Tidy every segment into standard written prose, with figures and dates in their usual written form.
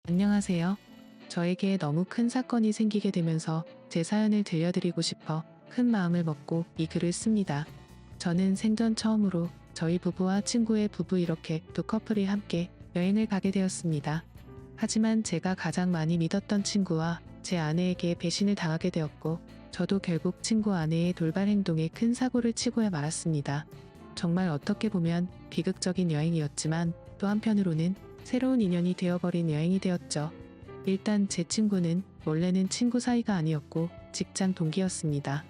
안녕하세요. 저에게 너무 큰 사건이 생기게 되면서 제 사연을 들려드리고 싶어 큰 마음을 먹고 이 글을 씁니다. 저는 생전 처음으로 저희 부부와 친구의 부부 이렇게 두 커플이 함께 여행을 가게 되었습니다. 하지만 제가 가장 많이 믿었던 친구와 제 아내에게 배신을 당하게 되었고, 저도 결국 친구 아내의 돌발 행동에 큰 사고를 치고야 말았습니다. 정말 어떻게 보면 비극적인 여행이었지만 또 한편으로는 새로운 인연이 되어버린 여행이 되었죠. 일단 제 친구는 원래는 친구 사이가 아니었고 직장 동기였습니다.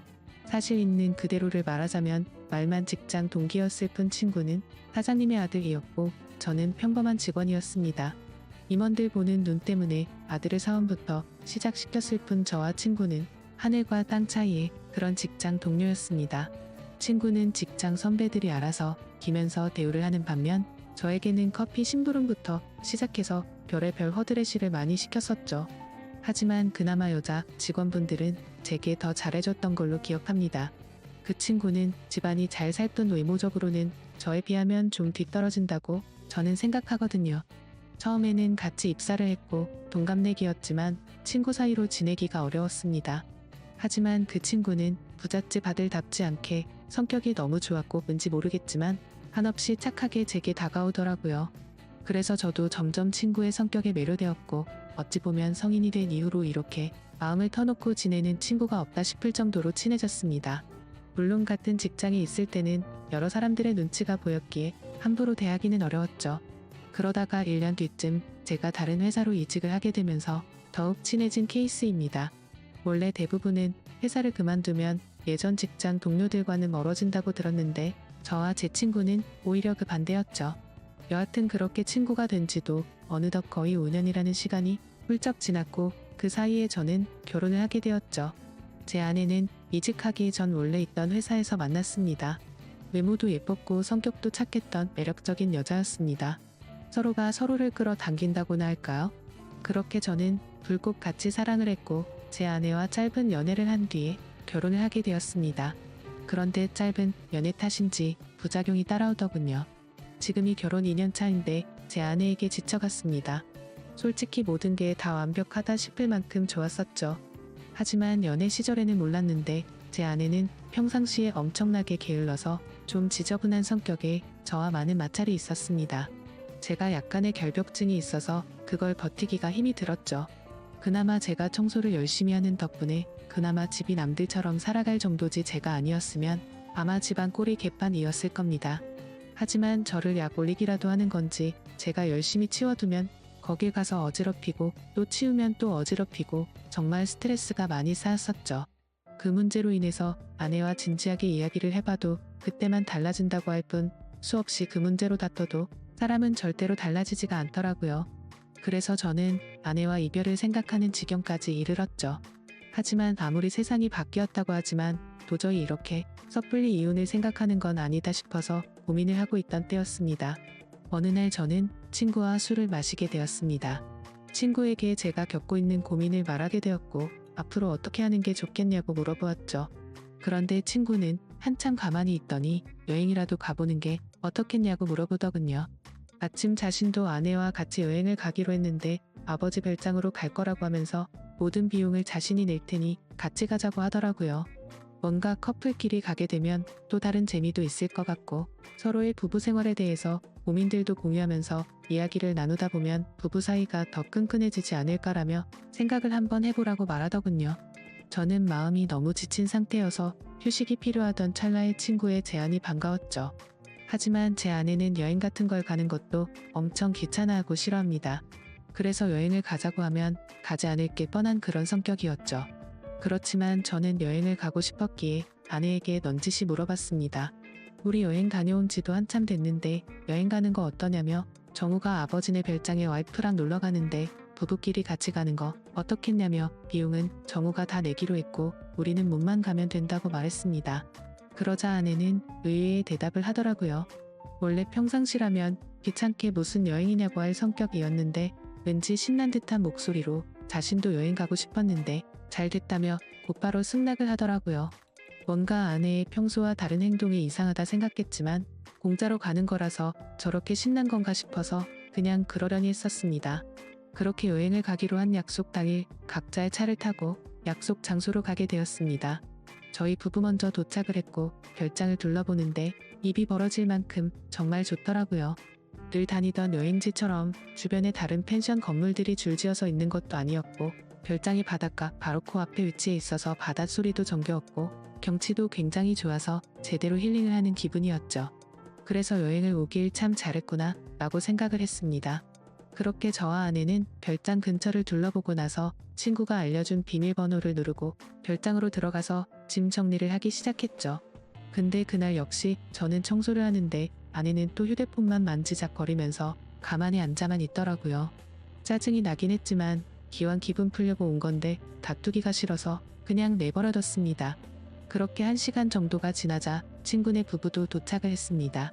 사실 있는 그대로를 말하자면 말만 직장 동기였을 뿐 친구는 사장님의 아들이었고 저는 평범한 직원이었습니다. 임원들 보는 눈 때문에 아들을 사원부터 시작시켰을 뿐 저와 친구는 하늘과 땅 차이의 그런 직장 동료였습니다. 친구는 직장 선배들이 알아서 기면서 대우를 하는 반면 저에게는 커피 심부름부터 시작해서 별의별 허드레시를 많이 시켰었죠. 하지만 그나마 여자 직원분들은 제게 더 잘해줬던 걸로 기억합니다. 그 친구는 집안이 잘 살던 외모적으로는 저에 비하면 좀 뒤떨어진다고 저는 생각하거든요. 처음에는 같이 입사를 했고 동갑내기였지만 친구 사이로 지내기가 어려웠습니다. 하지만 그 친구는 부잣집 아들답지 않게 성격이 너무 좋았고 왠지 모르겠지만 한없이 착하게 제게 다가오더라고요. 그래서 저도 점점 친구의 성격에 매료되었고 어찌 보면 성인이 된 이후로 이렇게 마음을 터놓고 지내는 친구가 없다 싶을 정도로 친해졌습니다. 물론 같은 직장에 있을 때는 여러 사람들의 눈치가 보였기에 함부로 대하기는 어려웠죠. 그러다가 1년 뒤쯤 제가 다른 회사로 이직을 하게 되면서 더욱 친해진 케이스입니다. 원래 대부분은 회사를 그만두면 예전 직장 동료들과는 멀어진다고 들었는데 저와 제 친구는 오히려 그 반대였죠. 여하튼 그렇게 친구가 된 지도 어느덧 거의 5년이라는 시간이 훌쩍 지났고 그 사이에 저는 결혼을 하게 되었죠. 제 아내는 이직하기 전 원래 있던 회사에서 만났습니다. 외모도 예뻤고 성격도 착했던 매력적인 여자였습니다. 서로가 서로를 끌어당긴다고나 할까요? 그렇게 저는 불꽃 같이 사랑을 했고 제 아내와 짧은 연애를 한 뒤에 결혼을 하게 되었습니다. 그런데 짧은 연애 탓인지 부작용이 따라오더군요. 지금이 결혼 2년 차인데 제 아내에게 지쳐갔습니다. 솔직히 모든 게 다 완벽하다 싶을 만큼 좋았었죠. 하지만 연애 시절에는 몰랐는데 제 아내는 평상시에 엄청나게 게을러서 좀 지저분한 성격에 저와 많은 마찰이 있었습니다. 제가 약간의 결벽증이 있어서 그걸 버티기가 힘이 들었죠. 그나마 제가 청소를 열심히 하는 덕분에 그나마 집이 남들처럼 살아갈 정도지 제가 아니었으면 아마 집안 꼴이 개판이었을 겁니다. 하지만 저를 약 올리기라도 하는 건지 제가 열심히 치워두면 거길 가서 어지럽히고 또 치우면 또 어지럽히고 정말 스트레스가 많이 쌓였었죠. 그 문제로 인해서 아내와 진지하게 이야기를 해봐도 그때만 달라진다고 할 뿐 수없이 그 문제로 다퉈도 사람은 절대로 달라지지가 않더라고요. 그래서 저는 아내와 이별을 생각하는 지경까지 이르렀죠. 하지만 아무리 세상이 바뀌었다고 하지만 도저히 이렇게 섣불리 이혼을 생각하는 건 아니다 싶어서 고민을 하고 있던 때였습니다. 어느 날 저는 친구와 술을 마시게 되었습니다. 친구에게 제가 겪고 있는 고민을 말하게 되었고 앞으로 어떻게 하는 게 좋겠냐고 물어보았죠. 그런데 친구는 한참 가만히 있더니 여행이라도 가보는 게 어떻겠냐고 물어보더군요. 마침 자신도 아내와 같이 여행을 가기로 했는데 아버지 별장으로 갈 거라고 하면서 모든 비용을 자신이 낼 테니 같이 가자고 하더라고요. 뭔가 커플끼리 가게 되면 또 다른 재미도 있을 것 같고 서로의 부부 생활에 대해서 고민들도 공유하면서 이야기를 나누다 보면 부부 사이가 더 끈끈해지지 않을까라며 생각을 한번 해보라고 말하더군요. 저는 마음이 너무 지친 상태여서 휴식이 필요하던 찰나에 친구의 제안이 반가웠죠. 하지만 제 아내는 여행 같은 걸 가는 것도 엄청 귀찮아하고 싫어합니다. 그래서 여행을 가자고 하면 가지 않을 게 뻔한 그런 성격이었죠. 그렇지만 저는 여행을 가고 싶었기에 아내에게 넌지시 물어봤습니다. 우리 여행 다녀온 지도 한참 됐는데 여행 가는 거 어떠냐며 정우가 아버지네 별장에 와이프랑 놀러 가는데 부부끼리 같이 가는 거 어떻겠냐며 비용은 정우가 다 내기로 했고 우리는 몸만 가면 된다고 말했습니다. 그러자 아내는 의외의 대답을 하더라고요. 원래 평상시라면 귀찮게 무슨 여행이냐고 할 성격이었는데 왠지 신난 듯한 목소리로 자신도 여행 가고 싶었는데 잘 됐다며 곧바로 승낙을 하더라고요. 뭔가 아내의 평소와 다른 행동이 이상하다 생각했지만 공짜로 가는 거라서 저렇게 신난 건가 싶어서 그냥 그러려니 했었습니다. 그렇게 여행을 가기로 한 약속 당일 각자의 차를 타고 약속 장소로 가게 되었습니다. 저희 부부 먼저 도착을 했고 별장을 둘러보는데 입이 벌어질 만큼 정말 좋더라고요. 늘 다니던 여행지처럼 주변에 다른 펜션 건물들이 줄지어서 있는 것도 아니었고 별장이 바닷가 바로 코앞에 위치해 있어서 바닷소리도 정겨웠고 경치도 굉장히 좋아서 제대로 힐링을 하는 기분이었죠. 그래서 여행을 오길 참 잘했구나 라고 생각을 했습니다. 그렇게 저와 아내는 별장 근처를 둘러보고 나서 친구가 알려준 비밀번호를 누르고 별장으로 들어가서 짐 정리를 하기 시작했죠. 근데 그날 역시 저는 청소를 하는데 아내는 또 휴대폰만 만지작거리면서 가만히 앉아만 있더라고요. 짜증이 나긴 했지만 기왕 기분 풀려고 온 건데 다투기가 싫어서 그냥 내버려뒀습니다. 그렇게 1시간 정도가 지나자 친구네 부부도 도착을 했습니다.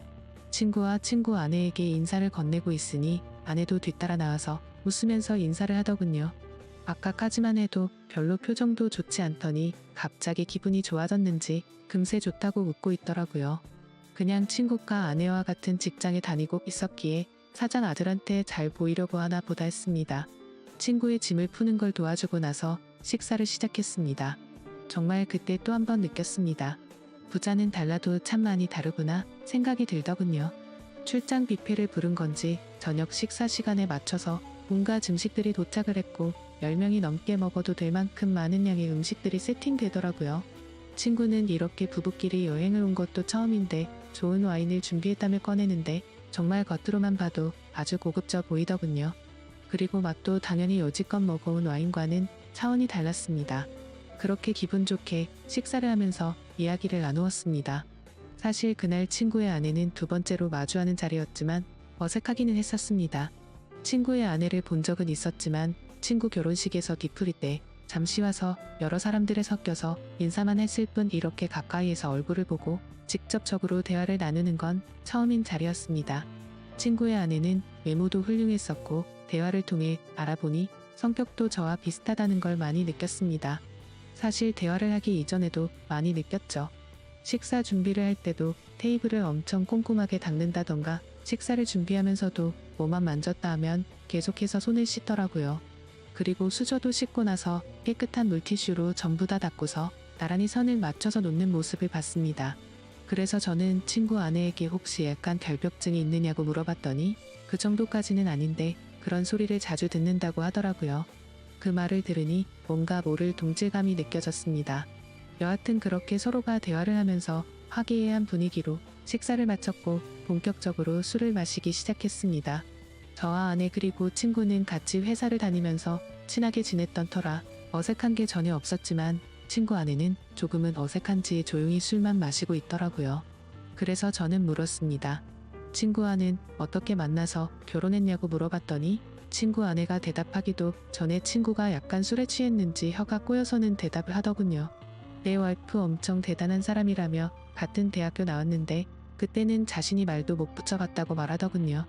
친구와 친구 아내에게 인사를 건네고 있으니 아내도 뒤따라 나와서 웃으면서 인사를 하더군요. 아까까지만 해도 별로 표정도 좋지 않더니 갑자기 기분이 좋아졌는지 금세 좋다고 웃고 있더라고요. 그냥 친구가 아내와 같은 직장에 다니고 있었기에 사장 아들한테 잘 보이려고 하나 보다 했습니다. 친구의 짐을 푸는 걸 도와주고 나서 식사를 시작했습니다. 정말 그때 또 한 번 느꼈습니다. 부자는 달라도 참 많이 다르구나 생각이 들더군요. 출장 뷔페를 부른 건지 저녁 식사 시간에 맞춰서 온갖 음식들이 도착을 했고 10명이 넘게 먹어도 될 만큼 많은 양의 음식들이 세팅되더라고요. 친구는 이렇게 부부끼리 여행을 온 것도 처음인데 좋은 와인을 준비했다며 꺼내는데 정말 겉으로만 봐도 아주 고급져 보이더군요. 그리고 맛도 당연히 여지껏 먹어온 와인과는 차원이 달랐습니다. 그렇게 기분 좋게 식사를 하면서 이야기를 나누었습니다. 사실 그날 친구의 아내는 두 번째로 마주하는 자리였지만 어색하기는 했었습니다. 친구의 아내를 본 적은 있었지만 친구 결혼식에서 뒤풀이 때 잠시 와서 여러 사람들에 섞여서 인사만 했을 뿐 이렇게 가까이에서 얼굴을 보고 직접적으로 대화를 나누는 건 처음인 자리였습니다. 친구의 아내는 외모도 훌륭했었고 대화를 통해 알아보니 성격도 저와 비슷하다는 걸 많이 느꼈습니다. 사실 대화를 하기 이전에도 많이 느꼈죠. 식사 준비를 할 때도 테이블을 엄청 꼼꼼하게 닦는다던가 식사를 준비하면서도 뭐만 만졌다 하면 계속해서 손을 씻더라고요. 그리고 수저도 씻고 나서 깨끗한 물티슈로 전부 다 닦고서 나란히 선을 맞춰서 놓는 모습을 봤습니다. 그래서 저는 친구 아내에게 혹시 약간 결벽증이 있느냐고 물어봤더니 그 정도까지는 아닌데 그런 소리를 자주 듣는다고 하더라고요. 그 말을 들으니 뭔가 모를 동질감이 느껴졌습니다. 여하튼 그렇게 서로가 대화를 하면서 화기애애한 분위기로 식사를 마쳤고 본격적으로 술을 마시기 시작했습니다. 저와 아내 그리고 친구는 같이 회사를 다니면서 친하게 지냈던 터라 어색한 게 전혀 없었지만 친구 아내는 조금은 어색한지 조용히 술만 마시고 있더라고요. 그래서 저는 물었습니다. 친구와는 어떻게 만나서 결혼했냐고 물어봤더니 친구 아내가 대답하기도 전에 친구가 약간 술에 취했는지 혀가 꼬여서는 대답을 하더군요. 내 와이프 엄청 대단한 사람이라며 같은 대학교 나왔는데 그때는 자신이 말도 못 붙여봤다고 말하더군요.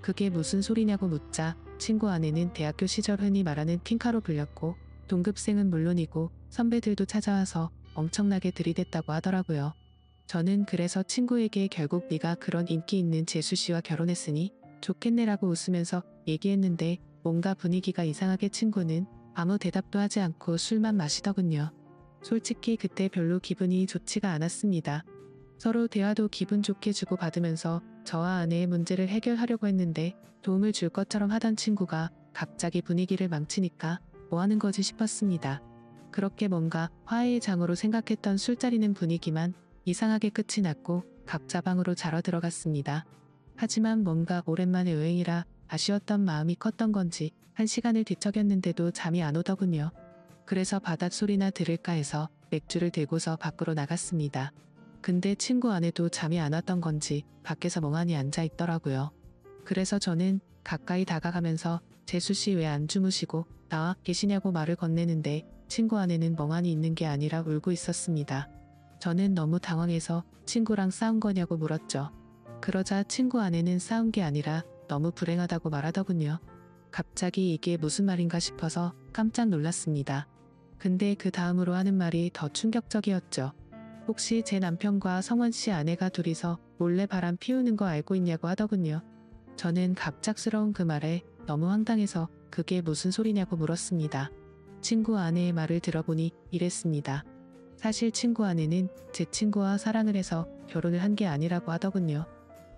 그게 무슨 소리냐고 묻자 친구 아내는 대학교 시절 흔히 말하는 퀸카로 불렸고 동급생은 물론이고 선배들도 찾아와서 엄청나게 들이댔다고 하더라고요. 저는 그래서 친구에게 결국 네가 그런 인기 있는 재수씨와 결혼했으니 좋겠네라고 웃으면서 얘기했는데 뭔가 분위기가 이상하게 친구는 아무 대답도 하지 않고 술만 마시더군요. 솔직히 그때 별로 기분이 좋지가 않았습니다. 서로 대화도 기분 좋게 주고받으면서 저와 아내의 문제를 해결하려고 했는데 도움을 줄 것처럼 하던 친구가 갑자기 분위기를 망치니까 뭐 하는 거지 싶었습니다. 그렇게 뭔가 화해의 장으로 생각했던 술자리는 분위기만 이상하게 끝이 났고 각자 방으로 자러 들어갔습니다. 하지만 뭔가 오랜만에 여행이라 아쉬웠던 마음이 컸던 건지 1시간을 뒤척였는데도 잠이 안 오더군요. 그래서 바닷소리나 들을까 해서 맥주를 들고서 밖으로 나갔습니다. 근데 친구 아내도 잠이 안 왔던 건지 밖에서 멍하니 앉아 있더라고요. 그래서 저는 가까이 다가가면서 재수씨 왜 안 주무시고 나와 계시냐고 말을 건네는데 친구 아내는 멍하니 있는 게 아니라 울고 있었습니다. 저는 너무 당황해서 친구랑 싸운 거냐고 물었죠. 그러자 친구 아내는 싸운 게 아니라 너무 불행하다고 말하더군요. 갑자기 이게 무슨 말인가 싶어서 깜짝 놀랐습니다. 근데 그 다음으로 하는 말이 더 충격적이었죠. 혹시 제 남편과 성원씨 아내가 둘이서 몰래 바람 피우는 거 알고 있냐고 하더군요. 저는 갑작스러운 그 말에 너무 황당해서 그게 무슨 소리냐고 물었습니다. 친구 아내의 말을 들어보니 이랬습니다. 사실 친구 아내는 제 친구와 사랑을 해서 결혼을 한 게 아니라고 하더군요.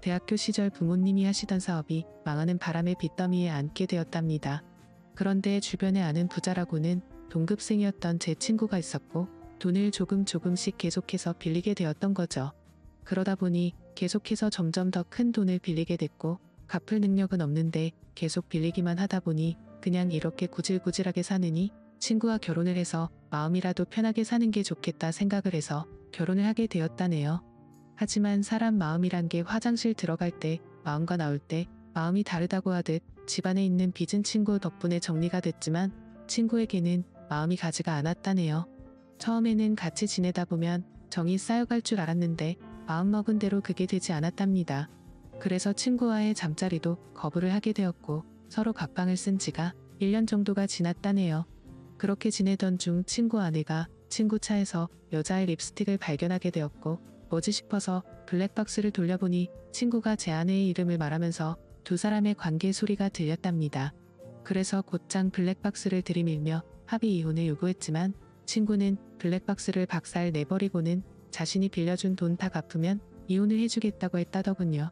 대학교 시절 부모님이 하시던 사업이 망하는 바람에 빚더미에 앉게 되었답니다. 그런데 주변에 아는 부자라고는 동급생이었던 제 친구가 있었고 돈을 조금씩 계속해서 빌리게 되었던 거죠. 그러다 보니 계속해서 점점 더 큰 돈을 빌리게 됐고 갚을 능력은 없는데 계속 빌리기만 하다 보니 그냥 이렇게 구질구질하게 사느니 친구와 결혼을 해서 마음이라도 편하게 사는 게 좋겠다 생각을 해서 결혼을 하게 되었다네요. 하지만 사람 마음이란 게 화장실 들어갈 때 마음과 나올 때 마음이 다르다고 하듯 집안에 있는 빚은 친구 덕분에 정리가 됐지만 친구에게는 마음이 가지가 않았다네요. 처음에는 같이 지내다 보면 정이 쌓여갈 줄 알았는데 마음먹은 대로 그게 되지 않았답니다. 그래서 친구와의 잠자리도 거부를 하게 되었고 서로 각방을 쓴 지가 1년 정도가 지났다네요. 그렇게 지내던 중 친구 아내가 친구 차에서 여자의 립스틱을 발견하게 되었고 뭐지 싶어서 블랙박스를 돌려보니 친구가 제 아내의 이름을 말하면서 두 사람의 관계 소리가 들렸답니다. 그래서 곧장 블랙박스를 들이밀며 합의 이혼을 요구했지만 친구는 블랙박스를 박살 내버리고는 자신이 빌려준 돈 다 갚으면 이혼을 해주겠다고 했다더군요.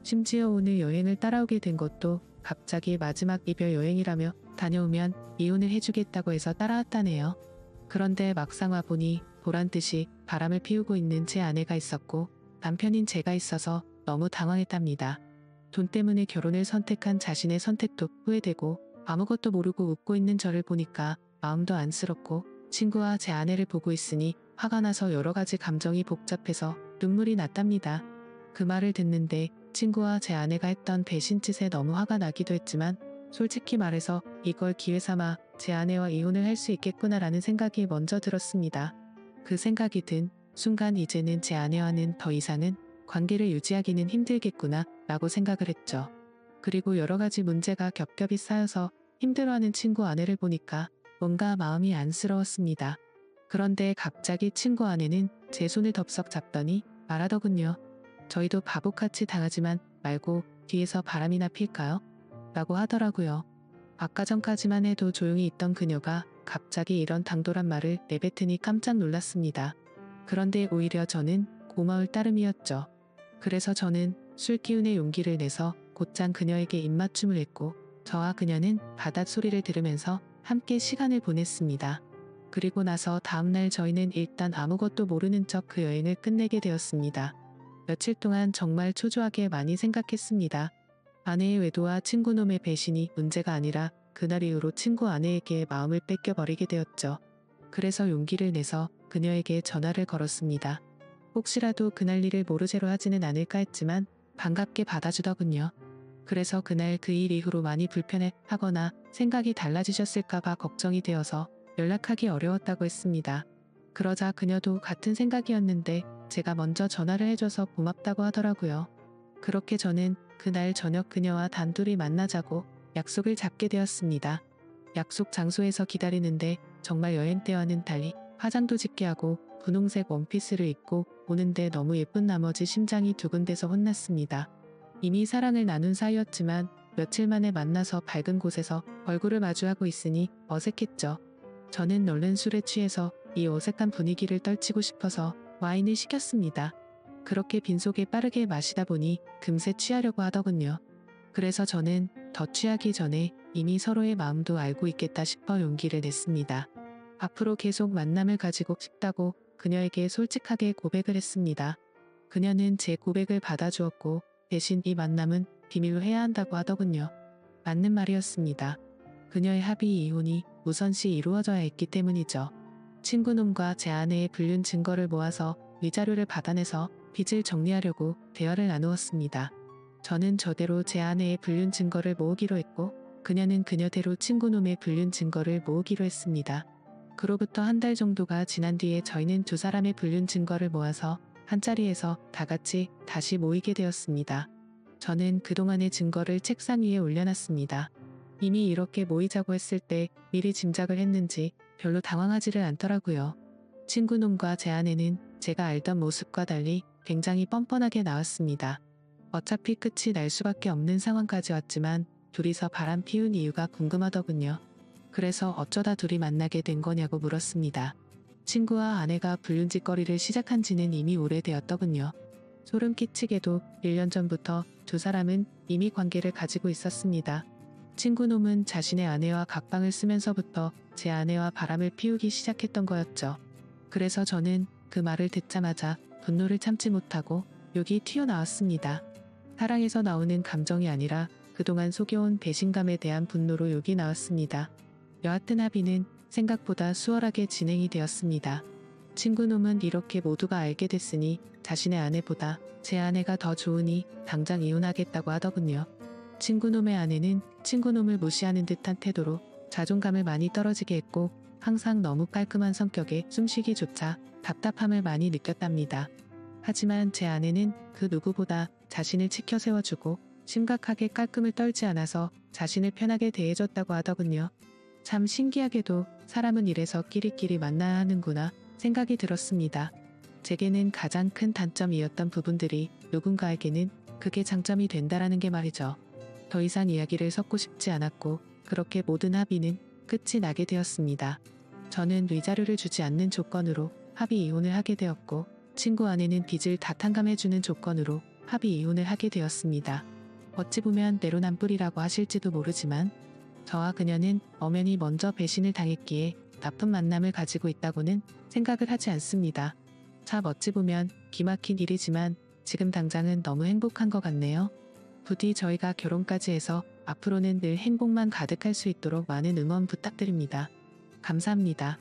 심지어 오늘 여행을 따라오게 된 것도 갑자기 마지막 이별 여행이라며 다녀오면 이혼을 해주겠다고 해서 따라왔다네요. 그런데 막상 와보니 보란듯이 바람을 피우고 있는 제 아내가 있었고 남편인 제가 있어서 너무 당황했답니다. 돈 때문에 결혼을 선택한 자신의 선택도 후회되고 아무것도 모르고 웃고 있는 저를 보니까 마음도 안쓰럽고 친구와 제 아내를 보고 있으니 화가 나서 여러 가지 감정이 복잡해서 눈물이 났답니다. 그 말을 듣는데 친구와 제 아내가 했던 배신짓에 너무 화가 나기도 했지만 솔직히 말해서 이걸 기회 삼아 제 아내와 이혼을 할 수 있겠구나라는 생각이 먼저 들었습니다. 그 생각이 든 순간 이제는 제 아내와는 더 이상은 관계를 유지하기는 힘들겠구나 라고 생각을 했죠. 그리고 여러 가지 문제가 겹겹이 쌓여서 힘들어하는 친구 아내를 보니까 뭔가 마음이 안쓰러웠습니다. 그런데 갑자기 친구 아내는 제 손을 덥석 잡더니 말하더군요. 저희도 바보같이 당하지만 말고 뒤에서 바람이나 필까요? 라고 하더라고요. 아까 전까지만 해도 조용히 있던 그녀가 갑자기 이런 당돌한 말을 내뱉으니 깜짝 놀랐습니다. 그런데 오히려 저는 고마울 따름이었죠. 그래서 저는 술 기운의 용기를 내서 곧장 그녀에게 입맞춤을 했고 저와 그녀는 바닷소리를 들으면서 함께 시간을 보냈습니다. 그리고 나서 다음날 저희는 일단 아무것도 모르는 척 그 여행을 끝내게 되었습니다. 며칠 동안 정말 초조하게 많이 생각했습니다. 아내의 외도와 친구놈의 배신이 문제가 아니라 그날 이후로 친구 아내에게 마음을 뺏겨버리게 되었죠. 그래서 용기를 내서 그녀에게 전화를 걸었습니다. 혹시라도 그날 일을 모르쇠로 하지는 않을까 했지만 반갑게 받아주더군요. 그래서 그날 그 일 이후로 많이 불편해하거나 생각이 달라지셨을까봐 걱정이 되어서 연락하기 어려웠다고 했습니다. 그러자 그녀도 같은 생각이었는데 제가 먼저 전화를 해줘서 고맙다고 하더라고요. 그렇게 저는 그날 저녁 그녀와 단둘이 만나자고 약속을 잡게 되었습니다. 약속 장소에서 기다리는데 정말 여행 때와는 달리 화장도 짙게 하고 분홍색 원피스를 입고 오는데 너무 예쁜 나머지 심장이 두근대서 혼났습니다. 이미 사랑을 나눈 사이였지만 며칠 만에 만나서 밝은 곳에서 얼굴을 마주하고 있으니 어색했죠. 저는 얼른 술에 취해서 이 어색한 분위기를 떨치고 싶어서 와인을 시켰습니다. 그렇게 빈속에 빠르게 마시다 보니 금세 취하려고 하더군요. 그래서 저는 더 취하기 전에 이미 서로의 마음도 알고 있겠다 싶어 용기를 냈습니다. 앞으로 계속 만남을 가지고 싶다고 그녀에게 솔직하게 고백을 했습니다. 그녀는 제 고백을 받아주었고 대신 이 만남은 비밀로 해야 한다고 하더군요. 맞는 말이었습니다. 그녀의 합의 이혼이 우선시 이루어져야 했기 때문이죠. 친구놈과 제 아내의 불륜 증거를 모아서 위자료를 받아내서 빚을 정리하려고 대화를 나누었습니다. 저는 저대로 제 아내의 불륜 증거를 모으기로 했고 그녀는 그녀대로 친구놈의 불륜 증거를 모으기로 했습니다. 그로부터 한 달 정도가 지난 뒤에 저희는 두 사람의 불륜 증거를 모아서 한자리에서 다 같이 다시 모이게 되었습니다. 저는 그동안의 증거를 책상 위에 올려놨습니다. 이미 이렇게 모이자고 했을 때 미리 짐작을 했는지 별로 당황하지를 않더라고요. 친구놈과 제 아내는 제가 알던 모습과 달리 굉장히 뻔뻔하게 나왔습니다. 어차피 끝이 날 수밖에 없는 상황까지 왔지만 둘이서 바람 피운 이유가 궁금하더군요. 그래서 어쩌다 둘이 만나게 된 거냐고 물었습니다. 친구와 아내가 불륜짓거리를 시작한 지는 이미 오래되었더군요. 소름 끼치게도 1년 전부터 두 사람은 이미 관계를 가지고 있었습니다. 친구놈은 자신의 아내와 각방을 쓰면서부터 제 아내와 바람을 피우기 시작했던 거였죠. 그래서 저는 그 말을 듣자마자 분노를 참지 못하고 욕이 튀어나왔습니다. 사랑에서 나오는 감정이 아니라 그동안 속여온 배신감에 대한 분노로 욕이 나왔습니다. 여하튼 합의는 생각보다 수월하게 진행이 되었습니다. 친구놈은 이렇게 모두가 알게 됐으니 자신의 아내보다 제 아내가 더 좋으니 당장 이혼하겠다고 하더군요. 친구놈의 아내는 친구놈을 무시하는 듯한 태도로 자존감을 많이 떨어지게 했고 항상 너무 깔끔한 성격에 숨쉬기조차 답답함을 많이 느꼈답니다. 하지만 제 아내는 그 누구보다 자신을 지켜 세워주고 심각하게 깔끔을 떨지 않아서 자신을 편하게 대해줬다고 하더군요. 참 신기하게도 사람은 이래서 끼리끼리 만나야 하는구나 생각이 들었습니다. 제게는 가장 큰 단점이었던 부분들이 누군가에게는 그게 장점이 된다라는 게 말이죠. 더 이상 이야기를 섞고 싶지 않았고 그렇게 모든 합의는 끝이 나게 되었습니다. 저는 위자료를 주지 않는 조건으로 합의 이혼을 하게 되었고 친구 아내는 빚을 다 탕감해주는 조건으로 합의 이혼을 하게 되었습니다. 어찌 보면 내로남불이라고 하실지도 모르지만 저와 그녀는 엄연히 먼저 배신을 당했기에 나쁜 만남을 가지고 있다고는 생각을 하지 않습니다. 참 어찌 보면 기막힌 일이지만 지금 당장은 너무 행복한 것 같네요. 부디 저희가 결혼까지 해서 앞으로는 늘 행복만 가득할 수 있도록 많은 응원 부탁드립니다. 감사합니다.